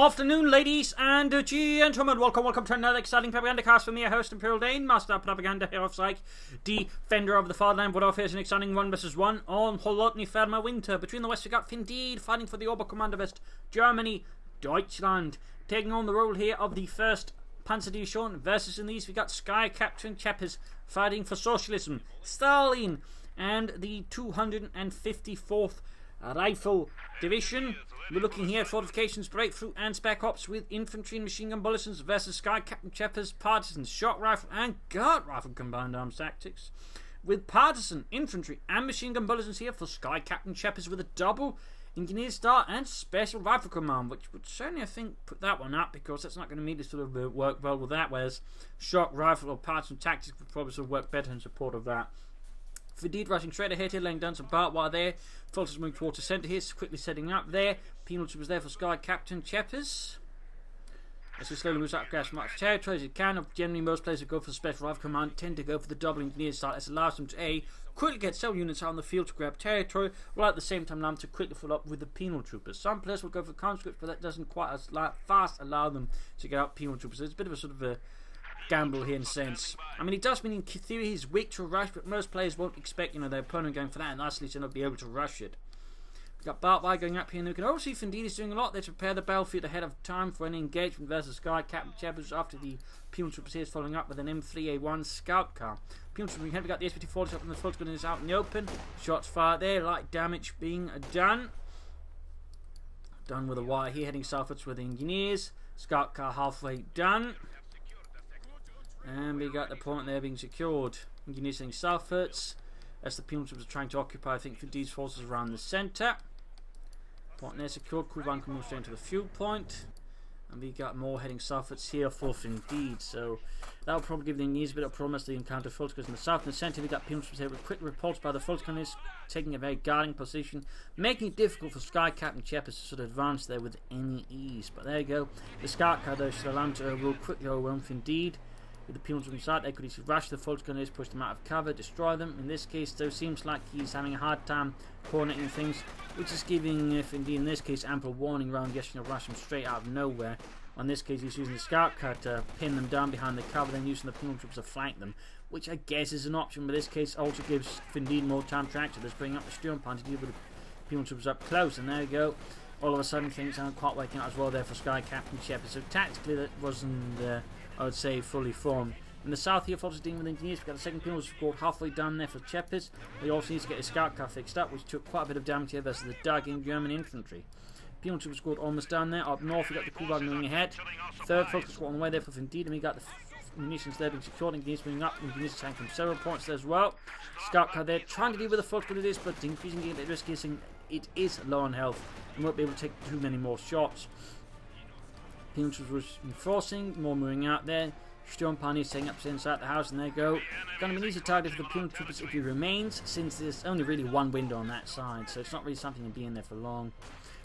afternoon, ladies and gentlemen. Welcome to another exciting Propagandacast for me, a host, Imperial Dane, Master of Propaganda, Hero of Psych, Defender of the Fatherland. What offers an exciting 1v1 on Holotny Ferma Winter. Between the west, we got Findeed fighting for the Oberkommando West, Germany, Deutschland, taking on the role here of the 1st Panzerdivision versus in these we got Sky Captain Czepis fighting for socialism, Stalin, and the 254th Rifle Division. We're looking here at fortifications, breakthrough, and spec ops with infantry and machine gun bulletins versus Sky Captain Czepis, partisans, shot rifle, and guard rifle combined arms tactics. With partisan, infantry, and machine gun bulletins here for Sky Captain Czepis with a double engineer star and special rifle command, which would certainly, I think, put that one up because that's not going to immediately sort of work well with that, whereas shot rifle or partisan tactics would probably sort of work better in support of that. Findeed rushing straight ahead here, laying down some barbed wire there. Fulton's moving towards the centre here, quickly setting up there. Penal was there for Sky Captain Czepis. As he slowly moves up across much territory as he can. Generally, most players who go for the special rifle command tend to go for the double engineer style. This allows them to quickly get several units out on the field to grab territory, while at the same time allow them to quickly fill up with the penal troopers. Some players will go for conscripts, but that doesn't quite as fast allow them to get out penal troopers. So it's a bit of a sort of a gamble here in a sense. I mean, it does mean in theory he's weak to a rush, but most players won't expect, their opponent going for that, and lastly to not be able to rush it. We've got barbed wire going up here, and we can also see Findeed is doing a lot there to prepare the battlefield ahead of time for any engagement versus Sky Captain Czepis after the penal troopers here is following up with an M3A1 scout car. Penal troopers, we have got the SPT-40 up and the front gun is out in the open. Shots fired there, light damage being done. Done with a wire here, heading southwards with the engineers. Scout car halfway done. And we got the point there being secured. Engineers heading southwards. As the penal troops are trying to occupy, I think, Findeed's forces around the centre. Point there secured. Kuban can move straight into the fuel point. And we got more heading southwards here for Findeed. So that will probably give the engineers a bit of problem as they encounter Fultons in the south. In the centre, we got penal troops here with quick repulsed by the Fultons, taking a very guarding position, making it difficult for Sky Captain Czepis to sort of advance there with any ease. But there you go. The scout car, though, should allow them to will quickly overwhelm Findeed. With the penal troops inside, they could easily rush the Fultons, push them out of cover, destroy them. In this case, though, seems like he's having a hard time coordinating things, which is giving Findeed, in this case, ample warning around getting to rush them straight out of nowhere. In this case, he's using the scout car to pin them down behind the cover, then using the penal troops to flank them, which I guess is an option, but this case also gives Findeed more time to act. Let's bring up the Sturm Pan to deal with the penal troops up close, and there you go. All of a sudden, things aren't quite working out as well there for Sky Captain Czepis. So tactically, that wasn't, I would say, fully formed. In the south here, Fulton's dealing with engineers. We've got the second penal squad halfway done there for Czepis. He also needs to get his scout car fixed up, which took quite a bit of damage here versus the dug-in German infantry. Penal troop squad almost down there. Up north, we've got the Kuban moving ahead. Third Fulton squad on the way there for Findeed, and we got the munitions there being secured. Engineers moving up. Engineers attacking from several points there as well. Scout car there, trying to deal with the Fulton with this, but increasingly the risk is it is low on health and won't be able to take too many more shots. Penal troops was enforcing, more moving out there. Sturm Pan is setting up inside the house, and there you go. Going to be an easy target for the penal troopers if he remains, since there's only really one window on that side, so it's not really something to be in there for long.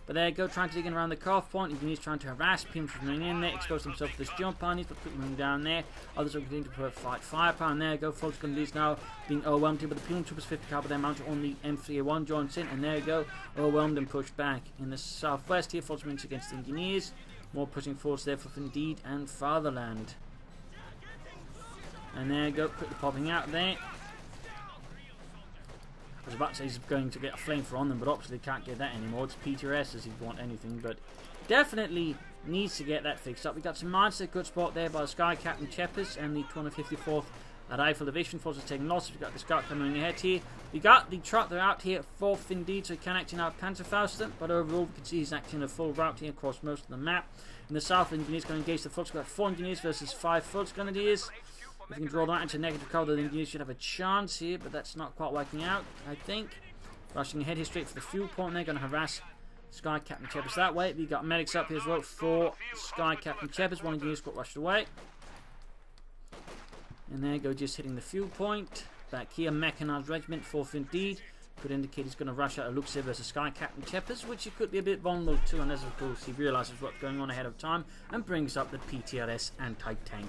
But there you go, trying to dig in around the CoH2 point. He's trying to harass penal troops running in there, expose himself to the Sturm Pan, but quickly moving down there. Others are continuing to fight firepower, and there you go. Fulton's going to lose now, being overwhelmed here, but the penal troopers 50 caliber there mounted on the M3A1 joins in, and there you go, overwhelmed and pushed back. In the southwest here, Fulton's against the engineers. More pushing forwards there for Findeed and Fatherland. And there you go, quickly popping out there. I was about to say he's going to get a flamethrower on them, but obviously can't get that anymore. It's PTRS as he'd want anything, but definitely needs to get that fixed up. We got some mines at a good spot there by the Sky Captain Czepis and the 254th Rifle Division. Forces taking losses. We've got the scout coming ahead here. We got the truck they're out here for Findeed, so he can actually now Panzerfaust, but overall we can see he's acting a full route here across most of the map. In the south, the engineers going to engage the Fultons. We've got 4 engineers versus 5 Fultons Grenadiers. If we can draw that into negative cover, the engineers should have a chance here, but that's not quite working out, I think. Rushing ahead here straight for the fuel point, they're going to harass Sky Captain Czepis that way. We got medics up here as well for Sky Captain Czepis. One engineer's got rushed away. And there you go, just hitting the fuel point. Back here, mechanized regiment for Findeed. Could indicate he's going to rush out a Luxor versus Sky Captain Czepis, which he could be a bit vulnerable to, unless of course he realises what's going on ahead of time and brings up the PTRS anti-tank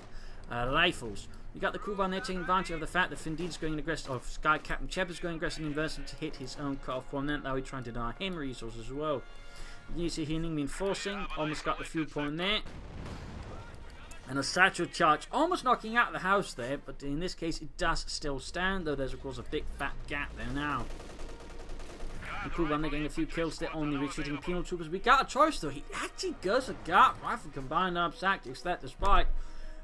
rifles. You got the Kuban there taking advantage of the fact that Findeed's going aggressive, or Sky Captain Czepis going aggressive in inversion to hit his own CoH2 point. Now he's trying to deny him resources as well. You see healing reinforcing. Almost got the fuel point there. And a satchel charge. Almost knocking out the house there. But in this case, it does still stand. Though there's, of course, a big fat gap there now. And cool runner getting a few kills there. Only retreating penal troopers. We got a choice, though. He actually goes a guard rifle combined arms tactics. That, despite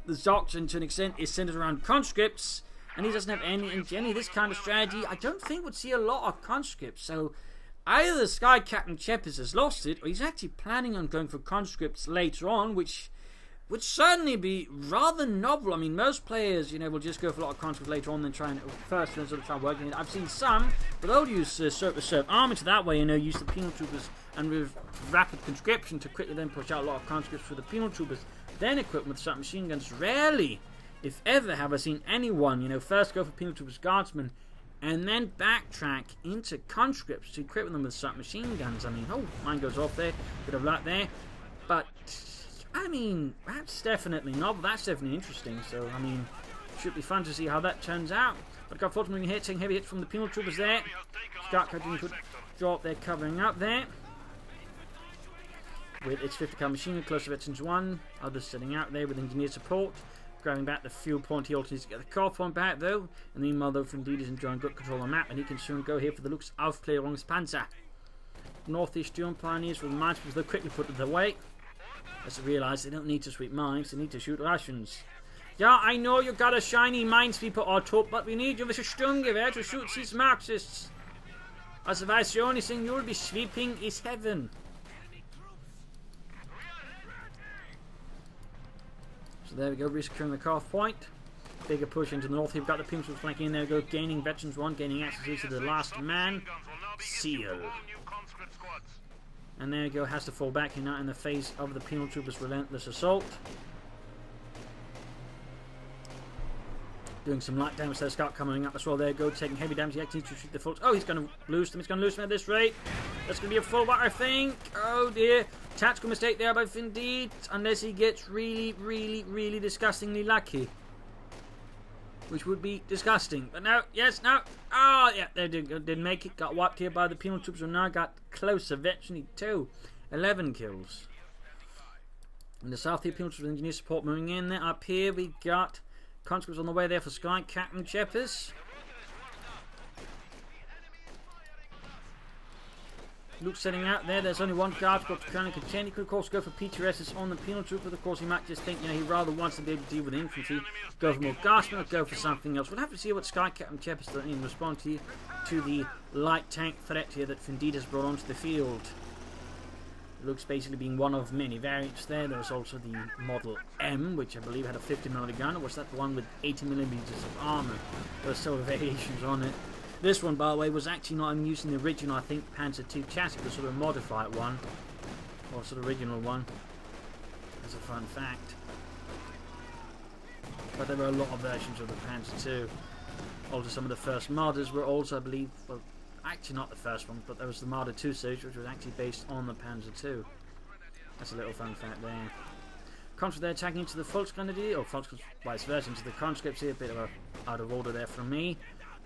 the doctrine to an extent, is centered around conscripts. And he doesn't have any. And generally, this kind of strategy, I don't think would see a lot of conscripts. So either the Sky Captain Czepis has lost it, or he's actually planning on going for conscripts later on, which would certainly be rather novel. I mean, most players, you know, will just go for a lot of conscripts later on, then try and first sort of try working it. I've seen some, but they'll use serve army to that way, you know, use the penal troopers and with rapid conscription to quickly then push out a lot of conscripts for the penal troopers, then equipped with submachine guns. Rarely, if ever, have I seen anyone, you know, first go for penal troopers guardsmen and then backtrack into conscripts to equip them with submachine guns. I mean, oh, mine goes off there, bit of luck there, but I mean, that's definitely novel, that's definitely interesting, so I mean, should be fun to see how that turns out. But got 40 million hits, taking heavy hits from the penal troopers there. Scout Captain could drop there, covering up there. With its 50 cal machine gun, close to veterans 1, others sitting out there with engineer support. Grabbing back the fuel point, he also needs to get the CoH2 point back though. And meanwhile, though, Findeed is enjoying good control on the map, and he can soon go here for the looks of Aufklärungspanzer. Northeast German pioneers with mines, because they'll quickly put it away. As they realise they don't need to sweep mines, they need to shoot Russians. Yeah, I know you got a shiny minesweeper or top, but we need you with a Sturmgewehr to shoot these Marxists. Otherwise, the only thing you'll be sweeping is heaven. So there we go, resecuring the CoH2 point. Bigger push into the north. You've got the Pims flanking in there. Go gaining veterans 1, gaining access to the last man. Seal. And there you go, has to fall back now in the face of the penal troopers' relentless assault. Doing some light damage there. Scout coming up as well. There you go, taking heavy damage. He actually needs to shoot the full. Oh, he's going to lose them. He's going to lose them at this rate. That's going to be a full back, I think. Oh dear. Tactical mistake there by Findeed. Unless he gets really, really, really disgustingly lucky. Which would be disgusting. But no, yes, no. Oh, yeah, they didn't make it. Got wiped here by the penal troops, and now got closer. Eventually, 11 kills. In the south here, penal troops with engineer support moving in there. Up here, we got conscripts on the way there for Sky Captain Czepis. Luke setting out there. There's only one guard. Got to Colonel Kachin. He could, of course, go for PTSs on the penal troop, but of course, he might just think, you know, he rather wants to be able to deal with infantry. Go for more guardsmen or go for something else. We'll have to see what Sky Captain Czepis does in response to the light tank threat here that Findeed has brought onto the field. Luke's basically being one of many variants there. There's also the Model M, which I believe had a 50mm gun, or was that the one with 80mm of armor? There were several variations on it. This one, by the way, was actually not even using the original, I think, Panzer II chassis, but sort of a modified one. Or sort of original one. That's a fun fact. But there were a lot of versions of the Panzer II. Also, some of the first Marders were also, I believe, well, actually not the first one, but there was the Marder 2 series, which was actually based on the Panzer II. That's a little fun fact there. Conscripts there attacking into the Volksgrenadier, or Volksgrenadier, vice versa, into the conscripts here. A bit of a out of order there from me.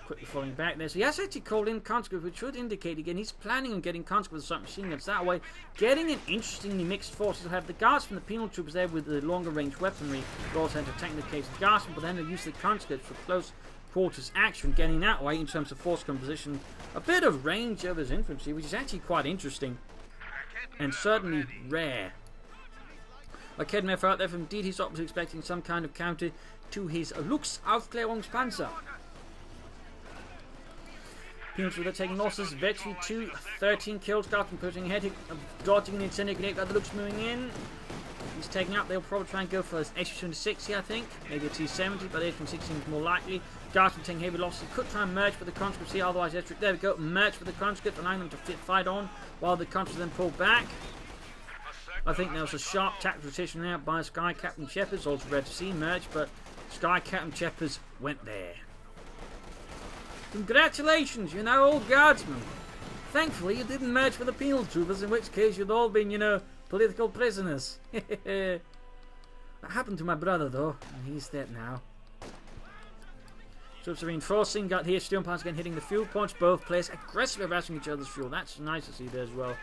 Quickly falling back there. So he has actually called in conscripts, which should indicate again he's planning on getting conscripts with submachine guns. That way, getting an interestingly mixed force. He'll have the guards from the penal troops there with the longer range weaponry. He'll also have to tank the case of guardsmen, but then they'll use the conscripts for close quarters action, getting that way in terms of force composition. A bit of range of his infantry, which is actually quite interesting and certainly rare. Like Kedmeff out there from Indeed, he's obviously expecting some kind of counter to his Lux Aufklärungspanzer. Penalty, they're taking losses. Vetri 2, 13 kills. Garkin pushing ahead. Dodging an incendiary grenade. The Lux moving in. He's taking out. They'll probably try and go for his H-26 here, I think. Maybe a T-70, but H-26 seems more likely. Garkin taking heavy losses. He could try and merge with the conscripts here, otherwise, there we go. Merge with the conscripts, allowing them to fight on while the conscripts then pull back. I think there was a sharp tactical decision there by Sky Captain Czepis. Also red to see merge, but Sky Captain Czepis went there. Congratulations, you're now all guardsmen. Thankfully, you didn't merge with the penal troopers, in which case you'd all been, you know, political prisoners. That happened to my brother, though, and he's dead now. Troops are reinforcing. Got here, Sturmpanzer again hitting the fuel points. Both players aggressively harassing each other's fuel. That's nice to see there as well.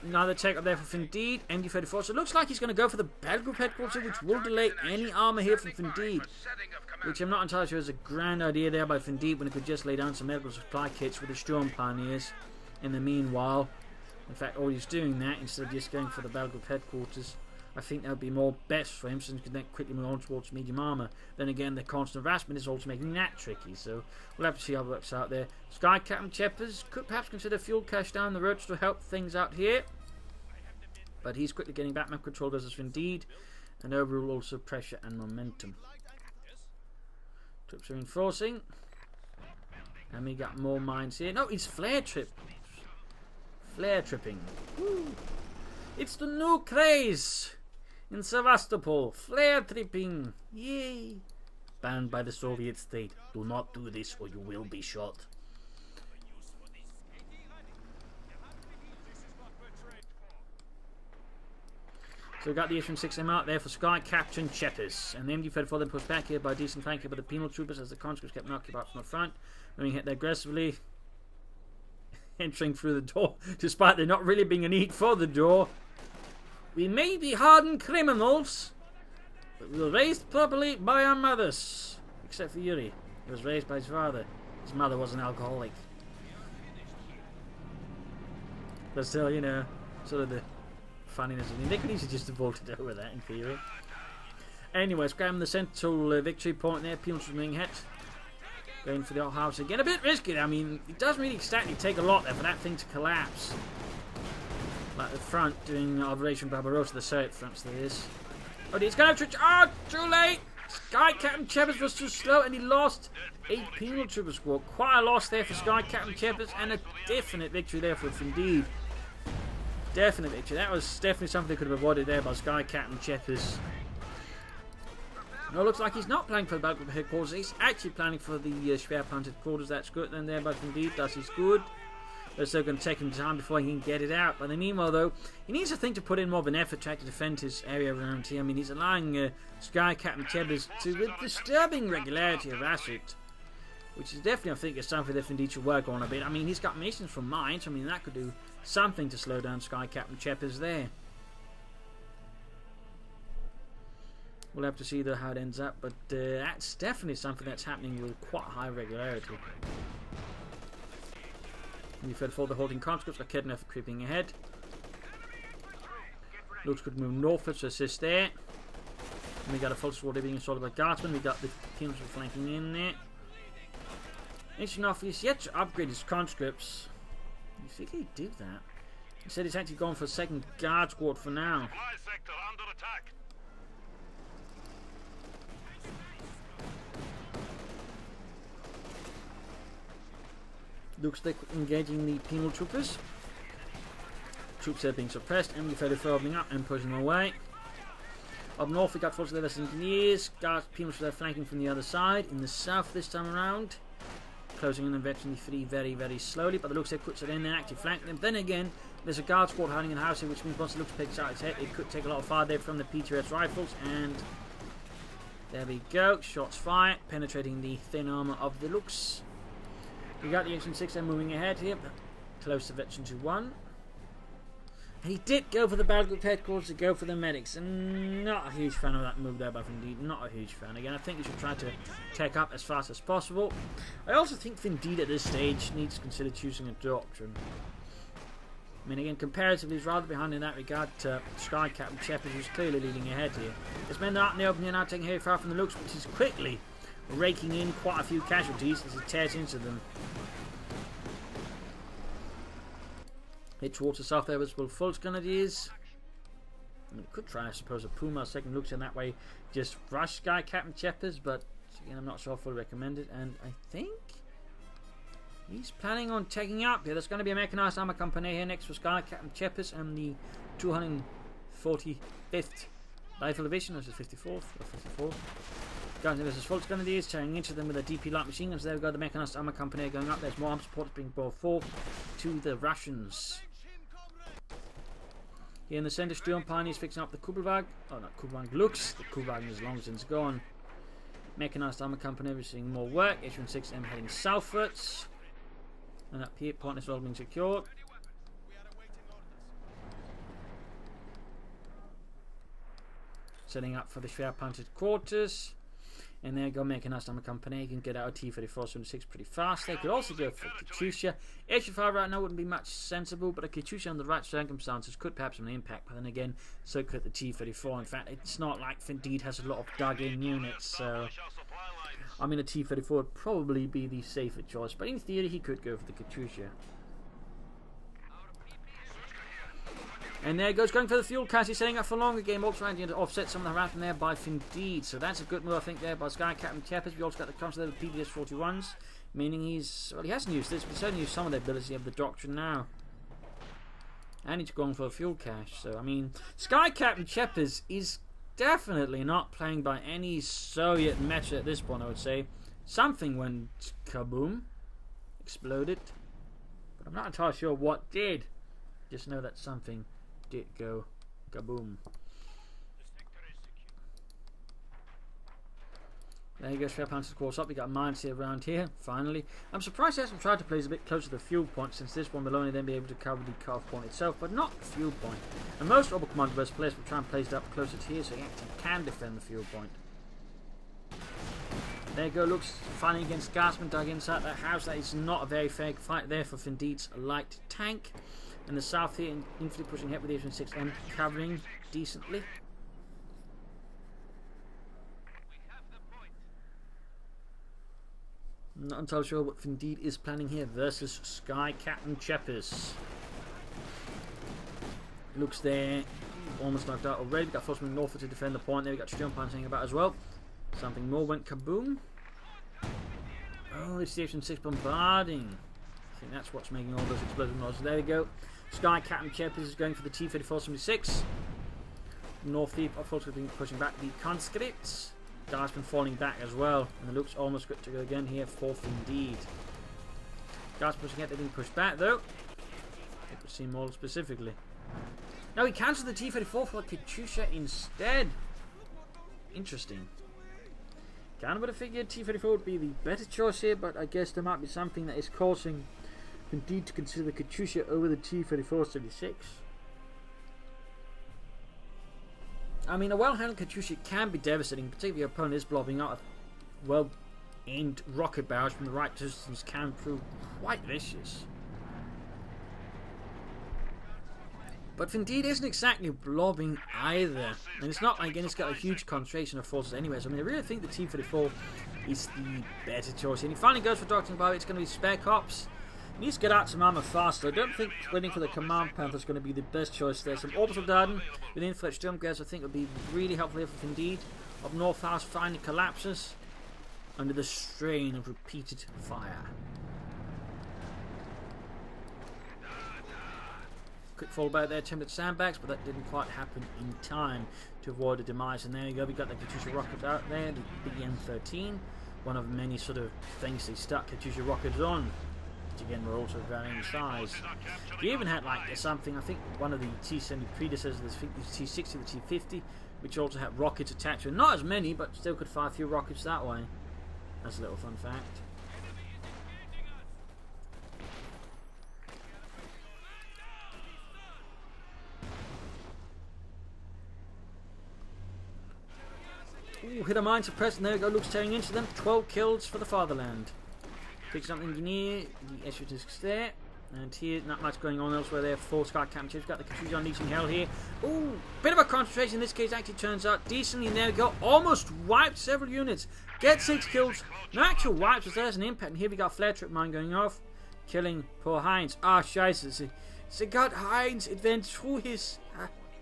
Another take up there for Findeed. MD34. So it looks like he's going to go for the battle group headquarters, which will delay any armor here from Findeed. Which I'm not entirely sure is a grand idea there by Findeed when he could just lay down some medical supply kits with the Storm Pioneers in the meanwhile. In fact, all he's doing that instead of just going for the battle group headquarters. I think that would be more best for him, since he can then quickly move on towards medium armor. Then again, the constant harassment is also making that tricky, so we'll have to see how it works out there. Sky Captain Czepis could perhaps consider fuel cache down the road to help things out here. But he's quickly getting back map control as Findeed, and overall also pressure and momentum. Troops are reinforcing. And we got more mines here. No, it's flare trip. Flare tripping. Woo. It's the new craze in Sevastopol. Flare tripping. Yay. Banned by the Soviet state. Do not do this or you will be shot. So we got the H-16M out there for Sky Captain Czepis. And the MD-34 then pushed back here by a decent flank here by the penal troopers as the conscripts kept knocking out from the front. Moving hit there aggressively. Entering through the door, despite there not really being a need for the door. We may be hardened criminals, but we were raised properly by our mothers. Except for Yuri. He was raised by his father. His mother was an alcoholic. But still, you know, sort of the funniness of it. They could easily just have vaulted over that in theory. Anyways, grabbing the central victory point there. Peel's ring hit. Going for the old house again. A bit risky. I mean, it doesn't really exactly take a lot there for that thing to collapse. Like the front doing Operation Barbarossa, the Soviet fronts there is. Oh, he's going to... Oh, too late! Sky Captain Czepis was too slow and he lost 8 penal trooper squad. Quite a loss there for Sky Captain Czepis and a definite victory there for Findeed. Definite victory. That was definitely something they could have avoided there by Sky Captain Czepis. No, looks like he's not planning for the battle group headquarters. He's actually planning for the Schwerplant headquarters. That's good. Then there by Findeed. That is good. But still going to take him time before he can get it out. But in the meanwhile, though, he needs to think to put in more of an effort to defend his area around here. I mean, he's allowing Sky Captain Czepis to, with disturbing regularity, harass it. Which is definitely, I think, is something that Findeed should work on a bit. I mean, he's got missions from mines. I mean, that could do something to slow down Sky Captain Czepis there. We'll have to see though how it ends up, but that's definitely something that's happening with quite high regularity. And you've heard for the holding conscripts are Kednev creeping ahead. Looks could move northwards to assist there. And we got a full squad being assaulted by guardsmen. We got the teams flanking in there. Interesting enough, he's yet to upgrade his conscripts. You think he'd do that? He said he's actually gone for a second guard squad for now. Looks like engaging the penal troopers. Troops are being suppressed. MD-34 opening up and pushing them away. Up north we got forces there less engineers. Guards, penals are flanking from the other side. In the south this time around. Closing in and veteran the very, very slowly. But the looks like puts it in there, actually flanking them. Then again, there's a guard squad hiding in the house here, which means once the looks picks out its head, it could take a lot of fire there from the PTS rifles. And there we go. Shots fired, penetrating the thin armor of the looks. We got the H-16M moving ahead here, but close to veteran to 1. And he did go for the battle group headquarters to go for the medics, and not a huge fan of that move there by Findeed. Not a huge fan. Again, I think he should try to take up as fast as possible. I also think Findeed at this stage needs to consider choosing a doctrine. I mean, again, comparatively, he's rather behind in that regard to Sky Captain Czepis, who's clearly leading ahead here. His men are out in the open here now, taking heavy fire from the looks, which is quickly raking in quite a few casualties as he tears into them. Hit towards the south there was Fult's Grenadiers. I mean, could try, I suppose, a Puma second looks in that way. Just rush Sky Captain Czepis, but again, I'm not sure I fully recommend it. And I think he's planning on taking up here. There's going to be a mechanized armor company here next for Sky Captain Czepis and the 245th Rifle Division, or is it 54th or 54th? Guys, this is Fult's Grenadiers tearing into them with a DP light machine guns. There we go, the mechanized armor company going up. There's more arm support being brought forth to the Russians. Here in the center, Sturm Pioneers fixing up the Kubelwagen. Oh, not Kubelwagen, looks. The Kubelwagen is long since gone. Mechanized armor company receiving more work. H-16M heading southwards. And that point is well being secured. setting up for the Schwerpanzer quarters. And there you go, making us number company. You can get out of T-34-76 pretty fast. They could also go for Katyusha. HF5 right now wouldn't be much sensible, but a Katyusha under the right circumstances could perhaps have an impact. But then again, so could the T-34. In fact, it's not like Findeed has a lot of dug-in units, so I mean, a T-34 would probably be the safer choice. But in theory, he could go for the Katyusha. And there he goes, going for the fuel cache. He's setting up for longer game, also trying to offset some of the harassment there by Findeed. So that's a good move, I think, there by Sky Captain Czepis. We also got the counter there with PDS-41s, meaning he's, well, he hasn't used this, but he's certainly used some of the ability of the Doctrine now. And he's going for a fuel cache. So, I mean, Sky Captain Czepis is definitely not playing by any Soviet method at this point, I would say. Something went kaboom, exploded, but I'm not entirely sure what did. Just know that something did go kaboom. There you go, Schwerpanzer course up. We got mines here around here, finally. I'm surprised he hasn't tried to place a bit closer to the fuel point, since this one will only then be able to cover the cut-off point itself, but not the fuel point. And most Oberkommando players will try and place it up closer to here so he actually can defend the fuel point. There you go, looks fighting against Gasman dug inside that house. That is not a very fair fight there for Findeed's light tank. And the south here, infantry pushing ahead with the H-6M covering decently. I'm not entirely sure what Findeed is planning here versus Sky Captain Czepis. Looks there, almost knocked out already. We got Forceman Norfolk to defend the point there. We got Sturmpan saying about as well. Something more went kaboom. Oh, it's the H-6 bombarding. I think that's what's making all those explosion noises. There we go. Sky Captain Czepis is going for the T-34-76. North Deep, of course, has been pushing back the conscripts. Guy's been falling back as well, and it looks almost good to go again here for Findeed. Guy's pushing it, they're being pushed back though. It would seem more specifically. Now he cancelled the T-34 for Katyusha instead. Interesting. Kind of would have figured T-34 would be the better choice here, but I guess there might be something that is causing Findeed to consider the Katyusha over the T-34-76. I mean, a well-handled Katyusha can be devastating, particularly if your opponent is blobbing out a well-aimed rocket barrage from the right distance, can prove quite vicious. But Findeed isn't exactly blobbing either, and it's not like, again, it's got a huge concentration of forces anyways. I mean, I really think the T-34 is the better choice. And he finally goes for Doctrine Bio. It's going to be Spare Cops. He needs to get out some armor faster. I don't think waiting for the Command Panther is going to be the best choice there. Some Orbital Darden with Inflex Sturmgears I think would be really helpful here for Findeed. Up North House finally collapses under the strain of repeated fire. Quick fallback there, attempted sandbags, but that didn't quite happen in time to avoid a demise. And there you go, we got the Katyusha rocket out there, the BM-13. One of many sort of things they stuck Katyusha rockets on. Again, were also varying size. You even had like something, I think one of the T-70 predecessors, I think the T-60 or the T-50, which also had rockets attached to it. Not as many, but still could fire a few rockets that way. That's a little fun fact. Ooh, hit a mine suppressed, and there we go, Luke's tearing into them. 12 kills for the fatherland. Pick something near the Escalating there, and here not much going on elsewhere there. 4 Sky Captain Czepis got the Katyusha unleashing hell here. Ooh, bit of a concentration in this case, actually turns out decently, and there we go, almost wiped several units. Get 6 kills, no actual wipes, but there's an impact, and here we got flare trip mine going off, killing poor Heinz. Ah, scheiße, sie got Heinz, it went through his,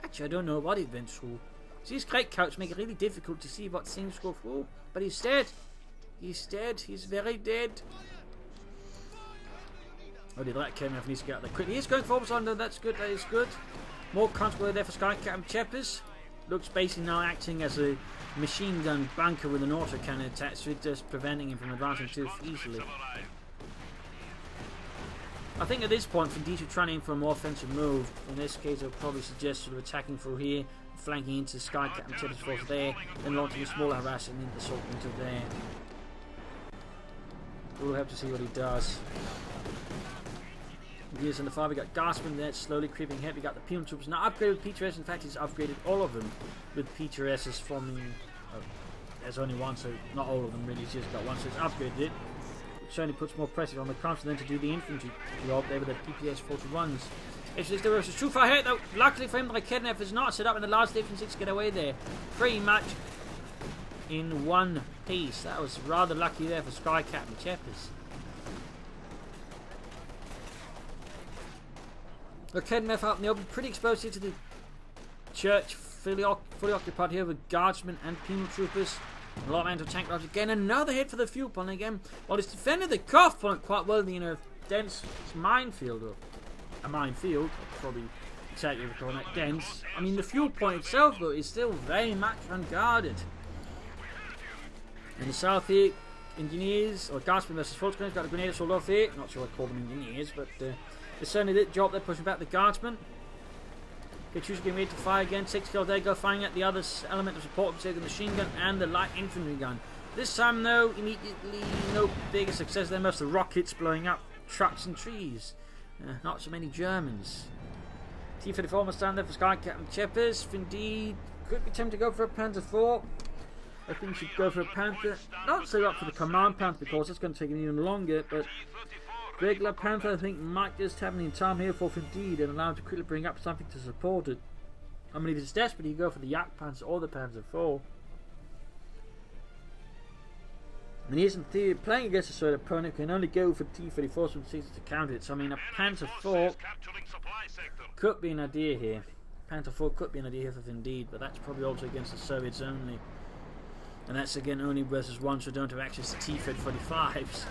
actually I don't know what it went through. These great coats make it really difficult to see what things go through, but he's dead. He's dead, he's very dead. Oh, did that came off, needs to get out there quickly. He's going forwards on though, that's good, that is good. More constable there for Sky Captain Czepis. Looks basically now acting as a machine gun bunker with an autocannon attached to it, just preventing him from advancing too easily. I think at this point, Findeed should try and aim for a more offensive move. In this case, I would probably suggest sort of attacking through here, flanking into Sky Captain Czepis' force there, then launching a smaller harassment and assault into there. We'll have to see what he does. Gears in the fire, we got Gaspman there slowly creeping ahead. We got the Penal Troops now upgraded with PTRS. In fact, he's upgraded all of them with PTRSs forming. There's only one, so not all of them really. He's just got one, so it's upgraded it. Which certainly puts more pressure on the Council then to do the infantry job there with the DPS 41s. H6 is too far ahead though. Luckily for him, the Kednev is not set up in the last Division 6 to get away there. Pretty much in one piece. That was rather lucky there for Sky Captain Czepis. The Kednev out in the open, pretty exposed here to the church, fully occupied here with guardsmen and penal troopers. A lot of anti-tank rockets again. Another hit for the fuel point again. While it's defended the CoH point quite well, you know, dense minefield, or a minefield, probably exactly what we're calling that, dense. I mean, the fuel point itself, though, is still very much unguarded. In the south here, engineers, or guardsmen versus Volksgunners, got a grenade assault off here. Not sure I'd call them engineers, but they certainly did the job. They're pushing back the guardsmen. Katyusha getting ready to fire again. 6 kills. There you go, firing at the other element of support, the machine gun and the light infantry gun. This time, though, immediately no bigger success there. Most of the rockets blowing up trucks and trees. Not so many Germans. T-34 must stand there for Sky Captain Czepis. Findeed could be tempted to go for a Panther 4. I think he should go for a Panther. Not so up for the Command Panther because it's going to take him even longer, but regular Panther I think might just have any time here for Findeed and allow him to quickly bring up something to support it. I mean, if it's desperate, you go for the Yak Panther or the Panther 4. And he isn't playing against a certain opponent, can only go for T-34 from 6 to counter it. So I mean, a Panther 4 could be an idea here. Panther 4 could be an idea here for Findeed, but that's probably also against the Soviets only. And that's again only versus ones who don't have access to T-45s.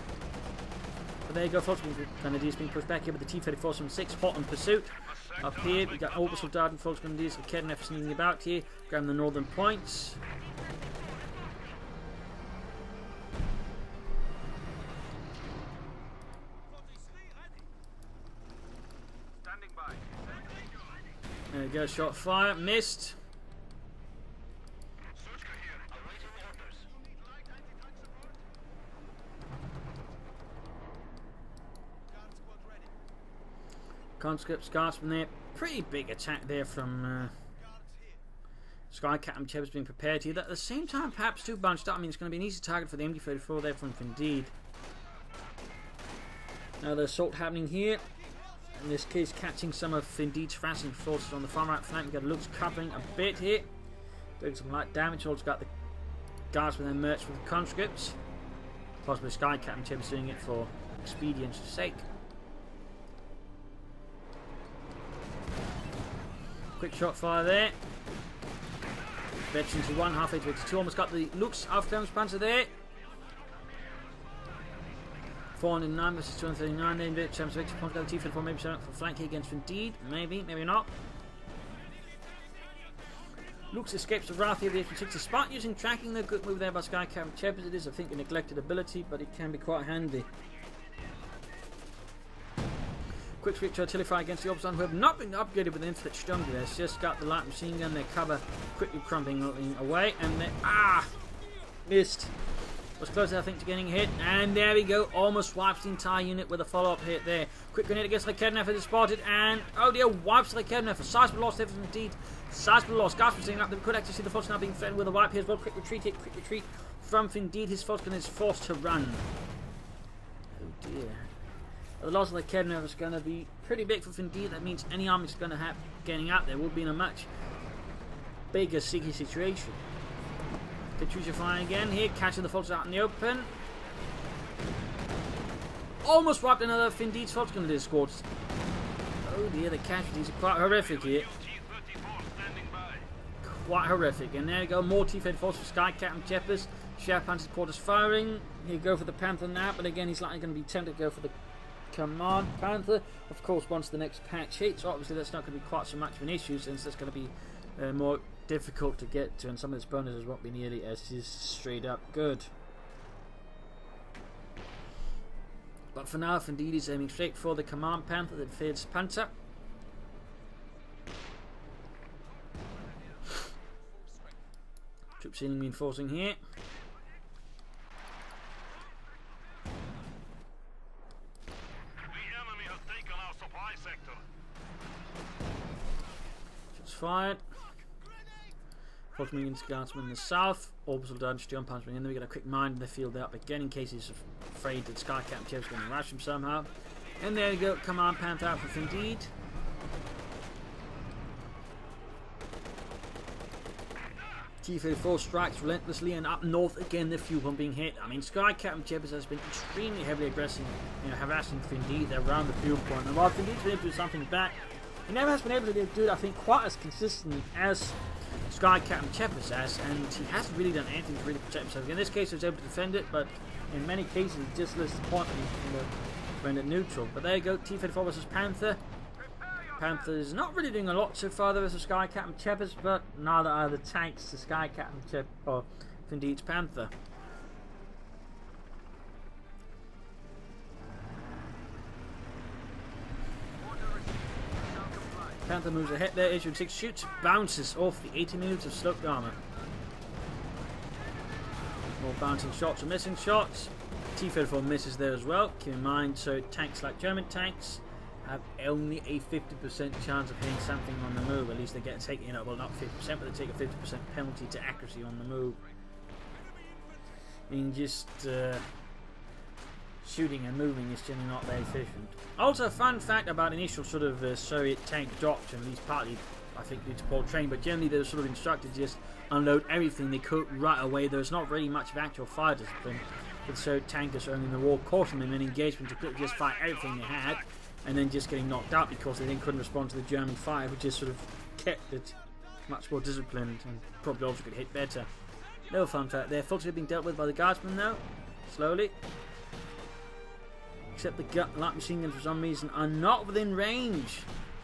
But there you go, folks. Grenadiers being pushed back here with the T-34 from 6, hot in pursuit. Up here, we got Orbital Dart and Folks Grenadiers with Kednev sneaking about here, grabbing the northern points. There we go, shot fire, missed. Conscripts, Guardsmen there. Pretty big attack there from Sky Captain Czepis being prepared here. At the same time, perhaps too bunched up. I mean, it's going to be an easy target for the MD-34 there from Findeed. Now, the assault happening here. In this case, catching some of Findeed's harassing forces on the far right flank. We've got Lux covering a bit here. Doing some light damage. Also got the Guardsmen then merged with the conscripts. Possibly Sky Captain Czepis doing it for expedience sake. Quick shot fire there. Veterans to 1, halfway to X2. Almost got the Lux Aufklärungspanzer there. 409 versus 239. Then bit Champs Victor point got the T-34 maybe showing up for flank here against Findeed. Maybe, maybe not. Lux escapes the wrath here of the F-16 spot using tracking. The good move there by Sky Captain Czepis. It is, I think, a neglected ability, but it can be quite handy. Quick switch to artillery fire against the Obstan, who have not been upgraded with an inflict Sturm. It's just got the light machine gun, their cover quickly crumbling away, and they missed. Was close, I think, to getting hit, and there we go. Almost wipes the entire unit with a follow-up hit there. Quick grenade against Kednev is spotted, and oh dear, wipes Kednev. A sizable loss there from Indeed. Sizable loss. Gaspman sitting up. They could actually see the Volksgun now being threatened with a wipe here as well. Quick retreat from Findeed. His Volksgun is forced to run. Oh dear. The loss of the Kednev is going to be pretty big for Findeed. That means any army is going to have getting out there will be in a much bigger, sticky situation. Katyusha firing again here, catching the Volks out in the open. Almost wiped another Findeed's Volksgun squads. Oh dear, the casualties are quite horrific here. Quite horrific. And there we go, more T-34 for Sky Captain Czepis. Sheriff Panther's quarters firing. He'll go for the Panther now, but again, he's likely going to be tempted to go for the Command Panther. Of course, once the next patch hits, obviously that's not going to be quite so much of an issue, since that's going to be more difficult to get to, and some of its bonuses won't be nearly as straight up good. But for now, Findeed is aiming straight for the Command Panther, the Fierce Panther. Troops seemingly reinforcing here. fired. Force Minions Guardsman in the south. Orbital Dodge, John Punchman in. Then we got a quick mine in the field out again in case he's afraid that Sky Captain Chep's going to rush him somehow. And there you go, Command Panther out for Findeed. T-34 strikes relentlessly, and up north again the fuel pump being hit. I mean, Sky Captain Czepis has been extremely heavily aggressive, harassing Findeed around the fuel point. And while Findeed's been able to do something back, he never has been able to do it, I think, quite as consistently as Sky Captain Czepis has, and he hasn't really done anything to really protect himself. In this case, he was able to defend it, but in many cases, he just lets the point rendered neutral. But there you go, T-34 versus Panther. Panther is not really doing a lot so far versus Sky Captain Czepis, but neither are the tanks to Sky Captain Czepis or Findeed's Panther. Panther moves ahead there, Issue 6 shoots, bounces off the 80mm of sloped armor. More bouncing shots or missing shots. T-34 misses there as well. Keep in mind, so tanks like German tanks have only a 50% chance of hitting something on the move. At least they get taken, well, not 50%, but they take a 50% penalty to accuracy on the move. I mean, just shooting and moving is generally not very efficient. Also, a fun fact about initial sort of Soviet tank doctrine, at least partly, I think, due to poor training, but generally they were sort of instructed to just unload everything they could right away. There's not really much of actual fire discipline. But so tankers early in the war caught them in many engagements to just fire everything they had, and then just getting knocked out because they then couldn't respond to the German fire, which just sort of kept it much more disciplined and probably also could hit better. Little fun fact there. Folks are being dealt with by the guardsmen now, slowly. Except the light machine guns for some reason are not within range.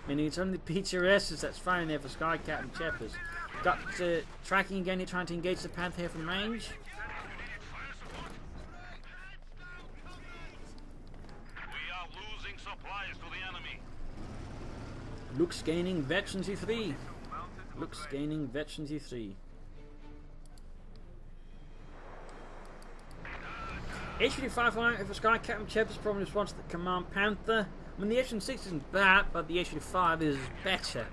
Meaning it's only the PTRSs that's firing there for Sky Captain Czepis. Got tracking again here, trying to engage the Panther here from range. Luke's gaining veterancy 3. Luke's gaining veterancy 3. H-55 flying over Sky Captain Czepis probably responds to the Command Panther. I mean, the H-6 isn't bad, but the H-55 is better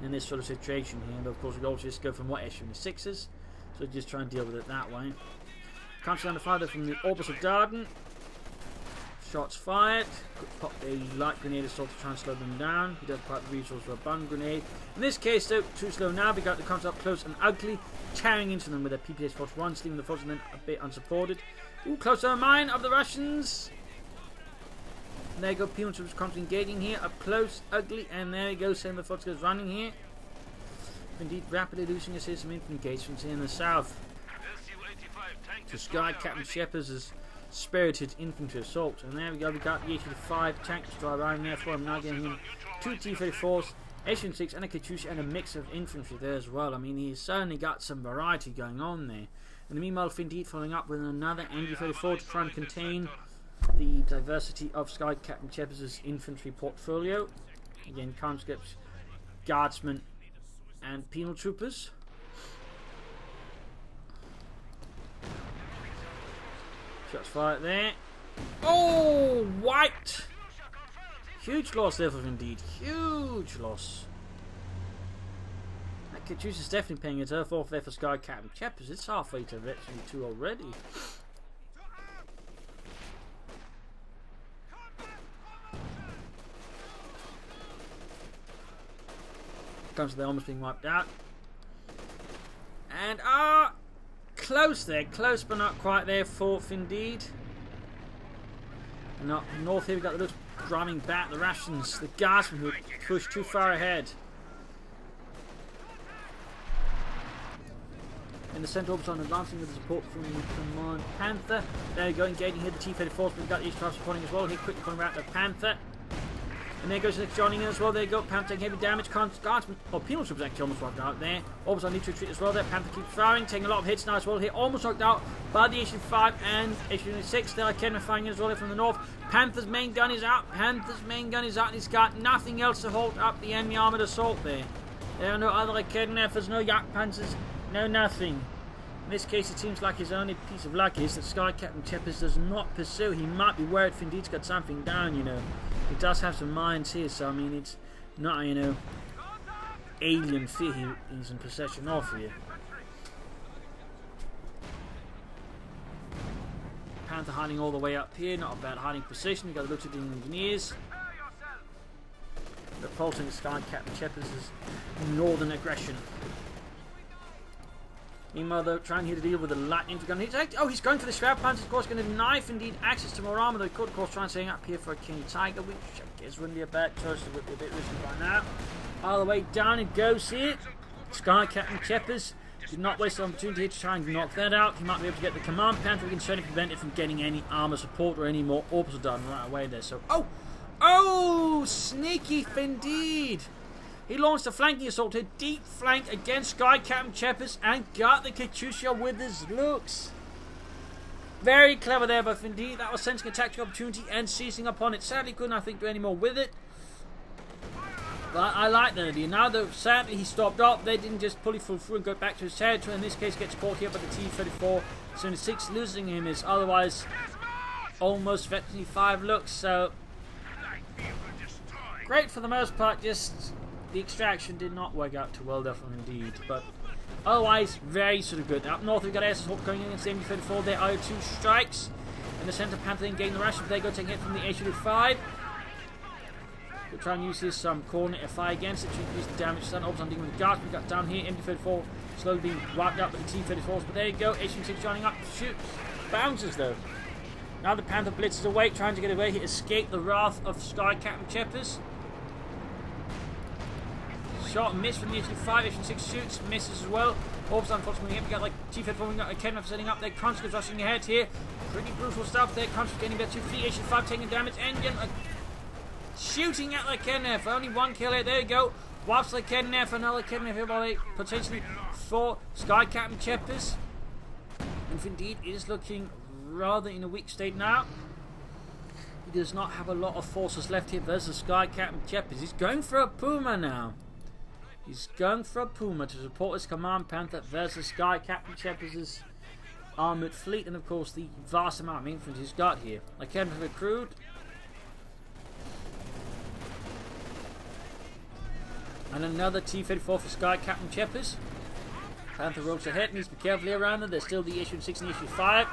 in this sort of situation here. But of course, we also just go from what H-6 is, so just try and deal with it that way. Comes down to fire from the Orbital Darden. Shots fired. Could pop a light grenade assault to try and slow them down. He does pop the resource for a bun grenade. In this case, though, too slow now. We got the comes up close and ugly, tearing into them with a PPS-41, leaving the force then a bit unsupported. Ooh, close to a mine of the Russians. And there you go, P1 troops constantly engaging here, up close, ugly, and there you go, same the force goes running here. Indeed, rapidly losing his some infantry engagements here in the south. So Sky Captain Czepis is spirited infantry assault, and there we go, we got the H-55 tanks drive around there for him, now getting him 2 T-34s, H-6 and a Katyusha and a mix of infantry there as well. I mean, he's certainly got some variety going on there. And meanwhile, Findeed following up with another NG-34 to try and contain the diversity of Sky Captain Czepis' infantry portfolio. Again, conscripts, guardsmen and penal troopers. Shots fired there. Oh, white! Huge loss there for Findeed. Huge loss. That Katyusha is definitely paying its earth off there for Sky Captain Czepis. It's halfway to Veteran 2 already. Comes to they're almost being wiped out. And close there, close but not quite there for Findeed. And up north here we got the Looks driving back the Russians, the guardsmen who pushed too far ahead. In the centre Orbital advancing with the support from the Command Panther. There you go, engaging here the T-34s, but we've got the H-12 supporting as well. Here quickly coming back to Panther. And there goes the next joining in as well. There you go. Panther taking heavy damage. Guardsmen, penal troops actually almost wiped out there. Orbital need to retreat as well there. Panther keeps firing, taking a lot of hits now as well here. Almost knocked out by the H-5 and H-6. There again, firing as well here from the north. Panther's main gun is out. Panther's main gun is out. And he's got nothing else to hold up the enemy armoured assault there. There are no other Raketenwerfers, no Jagdpanzers, no nothing. In this case, it seems like his only piece of luck is that Sky Captain Czepis does not pursue. He might be worried Findeed's got something down, you know. He does have some mines here, so I mean, it's not, you know, alien fear he's in possession of here. Panther hiding all the way up here, not a bad hiding position. You've got to look at the engineers. Repulsing Sky Captain Czepis' northern aggression. Meanwhile, though, trying here to deal with the lightning gun. Oh, he's going for the Shroud Panther. Of course, going to deny Findeed access to more armor. They could, of course, try and setting up here for a King Tiger, which I guess wouldn't be a bad choice. It would be a bit risky right now. All the way down it goes here. Sky Captain Czepis did not waste the opportunity to try and knock that out. He might be able to get the Command Panther. We can certainly prevent it from getting any armor support or any more orbs done right away there. So, oh, sneaky Findeed. He launched a flanking assault here, deep flank against Sky Captain Czepis and got the Katyusha with his looks. Very clever there by Findeed. That was sensing a tactical opportunity and seizing upon it. Sadly couldn't, I think, do any more with it. But I like that idea. Now, though, sadly he stopped up. They didn't just pull it full through and go back to his territory. In this case, gets caught here by the T-34. 76, losing him is otherwise almost effectively 5 looks. So, great for the most part, just the extraction did not work out too well there from Indeed, but otherwise very sort of good. Up north we've got Air Assault going against the MD-34. There are 2 strikes in the centre. Panther getting the rush. They go taking hit from the H-35. We'll try and use this corner fire against it to increase the damage done. Obviously, I'm dealing with the guards. We've got down here MD-34 slowly being wiped out by the T-34s, but there you go. H-6 joining up. Shoots. Bounces though. Now the Panther blitzes away, trying to get away. He escaped the wrath of Sky Captain Czepis. Shot and miss from the H-5, H-6 shoots, misses as well. Orbs unfortunately, we got like T-34, we got a Kenref setting up there. Crunch goes rushing ahead here. Pretty brutal stuff there. Crunch getting better. 2 feet, H-5 taking damage. Engine shooting at the Kenref. Only 1 kill here. There you go. Wipes the Kenref. Another Kenref here by potentially for Sky Captain Czepis. And Findeed is looking rather in a weak state now. He does not have a lot of forces left here versus Sky Captain Czepis. He's going for a Puma now. He's going for a Puma to support his Command Panther versus Sky Captain Czepis' armoured fleet, and of course the vast amount of infantry he's got here. I can't recruit. And another T-34 for Sky Captain Czepis. Panther rolls ahead, needs to be carefully around them. There's still the Issue-6 and Issue-5.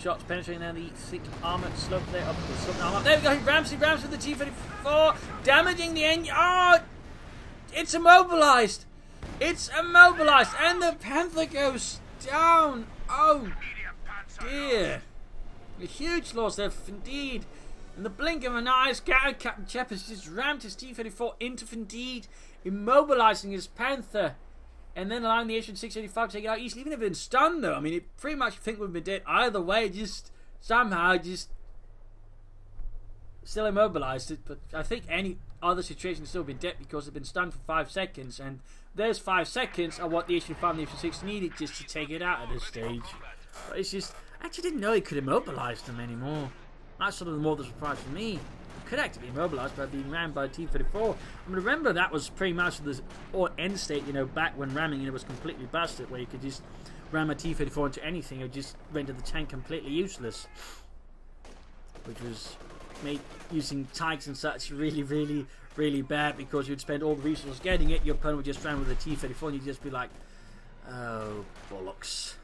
Shots penetrating down the thick armoured slope there, up the slope armor. There we go, he rams with the T-34, damaging the engine. Oh! It's immobilized! It's immobilized! And the Panther goes down! Oh dear! A huge loss there, Findeed. In the blink of an eye, Captain Czepis just rammed his T-34 into Findeed, immobilizing his Panther, and then allowing the H-685 to take it out easily. Even if it's stunned though, I mean, it pretty much think we've been dead either way, just somehow just still immobilized it. But I think any other situation still been dead because they've been stunned for 5 seconds, and those 5 seconds are what the H-5 and the H-6 needed just to take it out at this stage. But it's just, I actually didn't know he could immobilize them anymore. That's sort of more the surprise for me. He could actually be immobilized by being rammed by a T-34. I mean, remember that was pretty much the end state, you know, back when ramming it was completely busted, where you could just ram a T-34 into anything or just render the tank completely useless, which was made using tanks and such really bad, because you'd spend all the resources getting it, your opponent would just ram with a T-34 and you'd just be like, oh bollocks.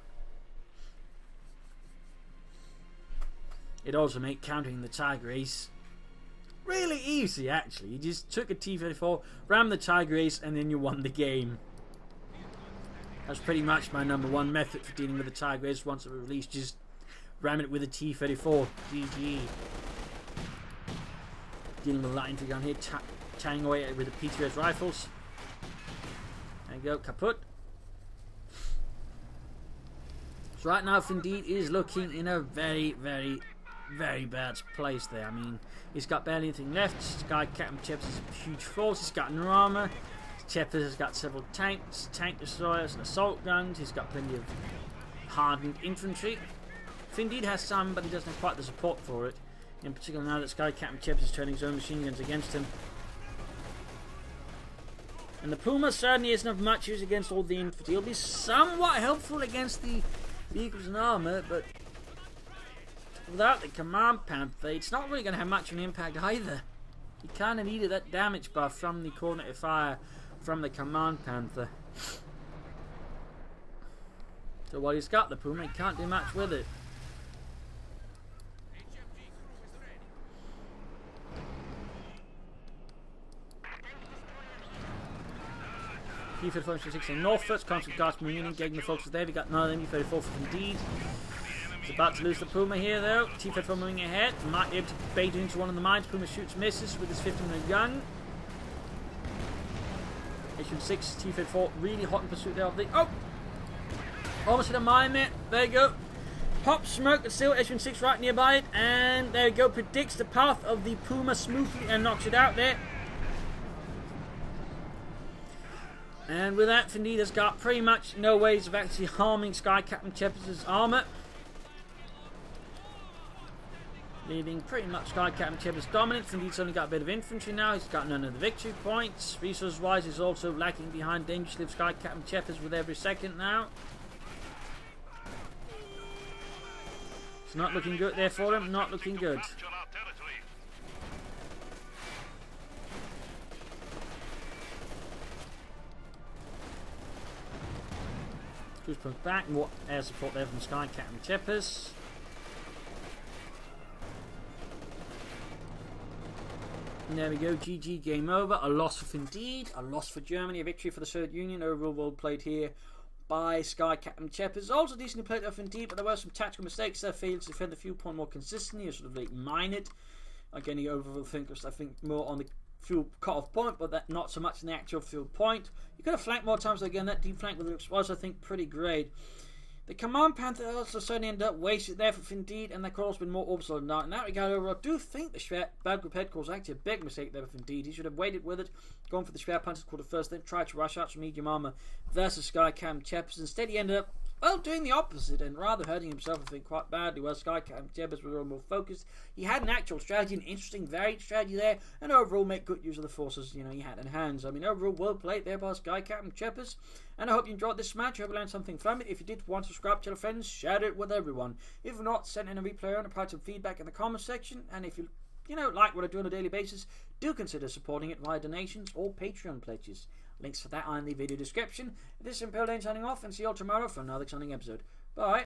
It also made countering the Tiger Ace really easy actually. You just took a T-34, rammed the Tiger Ace, and then you won the game. That's pretty much my #1 method for dealing with the Tiger Ace once it was released. Just ram it with a T-34. GG. Dealing with light infantry gun here, tanning away with the PTS rifles. There you go, kaput. So right now Findeed is looking in a very bad place there. I mean, he's got barely anything left. Sky Captain Czepis is a huge force. He's got no armor. Czepis has got several tanks, tank destroyers, and assault guns. He's got plenty of hardened infantry. Findeed has some, but he doesn't have quite the support for it. In particular, now that Sky Captain Czepis is turning his own machine guns against him. And the Puma certainly isn't of much use against all the infantry. He'll be somewhat helpful against the vehicles and armor, but without the Command Panther, it's not really going to have much of an impact either. He kind of needed that damage buff from the coordinated fire from the Command Panther. So while he's got the Puma, he can't do much with it. T-34 from 16 Northfoot, constant guards from Union, getting the folks there. We got none of them, U-34 from Findeed. He's about to lose the Puma here though. T-34 moving ahead, might be able to bait it into one of the mines. Puma shoots, misses with his 15mm gun. Issue 6, T-34 really hot in pursuit there of the... Oh! Almost hit a mine there. There you go. Pop smoke, but still Issue 6 right nearby it. And there you go, predicts the path of the Puma smoothly and knocks it out there. And with that, Findeed has got pretty much no ways of actually harming Sky Captain Czepis' armour. Leaving pretty much Sky Captain Czepis dominant. Findeed's only got a bit of infantry now. He's got none of the victory points. Resource-wise, he's also lacking behind dangerously of Sky Captain Czepis with every second now. It's not looking good there for him. Not looking good. Cruise comes back. More air support there from Sky Captain Czepis. And there we go. GG, game over. A loss for Findeed. A loss for Germany. A victory for the Soviet Union. Overall well played here by Sky Captain Czepis. Also decently played off Findeed, but there were some tactical mistakes there. Failed to defend the fuel point more consistently, or sort of like mine it. Again, he overall focused, I think, more on the fuel cut-off point, but that not so much in the actual fuel point. You could have flanked more times. Again, that deep flank was, I think, pretty great. The Command Panther also certainly ended up wasted there for Findeed, and there could also been more orbital than that. In that regard, overall, I do think the Schwer Group headquarters was actually a big mistake there for Findeed. He should have waited with it, gone for the Schwer Panther's quarter first, then tried to rush out some medium armour versus Sky Captain Czepis. Instead, he ended up, well, doing the opposite and rather hurting himself, I think, quite badly, where Sky Captain Czepis was a little more focused. He had an actual strategy, an interesting, varied strategy there, and overall make good use of the forces, you know, he had in hands. I mean, overall, well played there by Sky Captain Czepis, and I hope you enjoyed this match. I hope you learned something from it. If you did want to subscribe, tell your friends, share it with everyone. If not, send in a replay and provide some feedback in the comments section, and if you like what I do on a daily basis, do consider supporting it via donations or Patreon pledges. Links for that are in the video description. This is Imperial Dane signing off, and see you all tomorrow for another exciting episode. Bye.